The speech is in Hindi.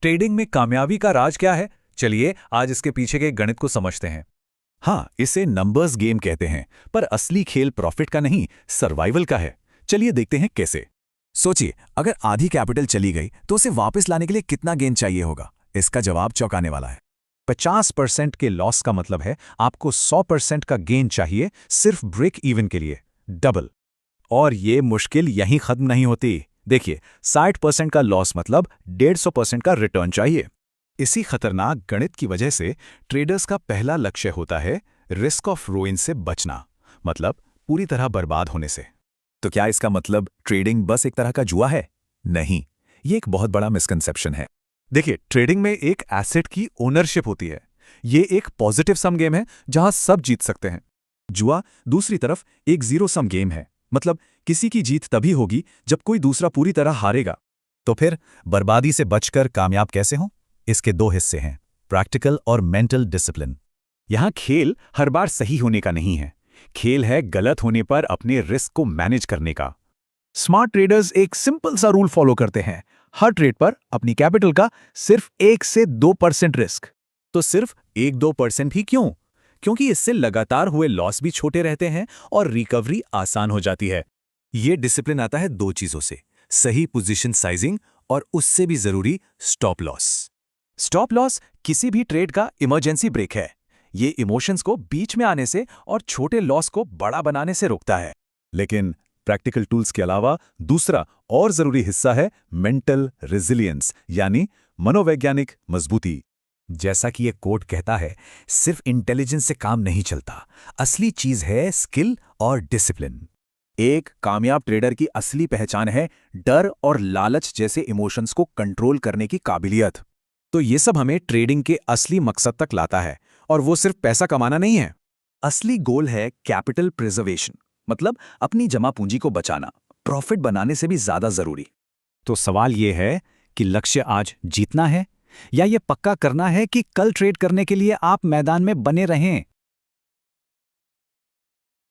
ट्रेडिंग में कामयाबी का राज क्या है? चलिए आज इसके पीछे के गणित को समझते हैं। हाँ, इसे नंबर्स गेम कहते हैं, पर असली खेल प्रॉफिट का नहीं, सर्वाइवल का है। चलिए देखते हैं कैसे। सोचिए, अगर आधी कैपिटल चली गई तो उसे वापस लाने के लिए कितना गेन चाहिए होगा? इसका जवाब चौंकाने वाला है। 50% के लॉस का मतलब है आपको 100% का गेन चाहिए सिर्फ ब्रेक इवन के लिए, डबल। और ये मुश्किल यहीं खत्म नहीं होती। देखिए, 60% का लॉस मतलब 150% का रिटर्न चाहिए। इसी खतरनाक गणित की वजह से ट्रेडर्स का पहला लक्ष्य होता है रिस्क ऑफ रूइन से बचना, मतलब पूरी तरह बर्बाद होने से। तो क्या इसका मतलब ट्रेडिंग बस एक तरह का जुआ है? नहीं, ये एक बहुत बड़ा मिसकंसेप्शन है। देखिए, ट्रेडिंग में एक एसेट की ओनरशिप होती है। ये एक पॉजिटिव सम गेम है जहां सब जीत सकते हैं। जुआ दूसरी तरफ एक जीरो सम गेम है, मतलब किसी की जीत तभी होगी जब कोई दूसरा पूरी तरह हारेगा। तो फिर बर्बादी से बचकर कामयाब कैसे हों? इसके दो हिस्से हैं, प्रैक्टिकल और मेंटल डिसिप्लिन। यहां खेल हर बार सही होने का नहीं है, खेल है गलत होने पर अपने रिस्क को मैनेज करने का। स्मार्ट ट्रेडर्स एक सिंपल सा रूल फॉलो करते हैं, हर ट्रेड पर अपनी कैपिटल का सिर्फ 1 से 2% रिस्क। तो सिर्फ 1-2% ही क्यों? क्योंकि इससे लगातार हुए लॉस भी छोटे रहते हैं और रिकवरी आसान हो जाती है। ये डिसिप्लिन आता है दो चीजों से, सही पोजीशन साइजिंग और उससे भी जरूरी स्टॉप लॉस। स्टॉप लॉस किसी भी ट्रेड का इमरजेंसी ब्रेक है। ये इमोशंस को बीच में आने से और छोटे लॉस को बड़ा बनाने से रोकता है। लेकिन प्रैक्टिकल टूल्स के अलावा दूसरा और जरूरी हिस्सा है मेंटल रेजिलियंस, यानी मनोवैज्ञानिक मजबूती। जैसा कि ये कोट कहता है, सिर्फ इंटेलिजेंस से काम नहीं चलता, असली चीज है स्किल और डिसिप्लिन। एक कामयाब ट्रेडर की असली पहचान है डर और लालच जैसे इमोशंस को कंट्रोल करने की काबिलियत। तो ये सब हमें ट्रेडिंग के असली मकसद तक लाता है, और वो सिर्फ पैसा कमाना नहीं है। असली गोल है कैपिटल प्रिजर्वेशन, मतलब अपनी जमा पूंजी को बचाना, प्रॉफिट बनाने से भी ज्यादा जरूरी। तो सवाल ये है कि लक्ष्य आज जीतना है या ये पक्का करना है कि कल ट्रेड करने के लिए आप मैदान में बने रहें।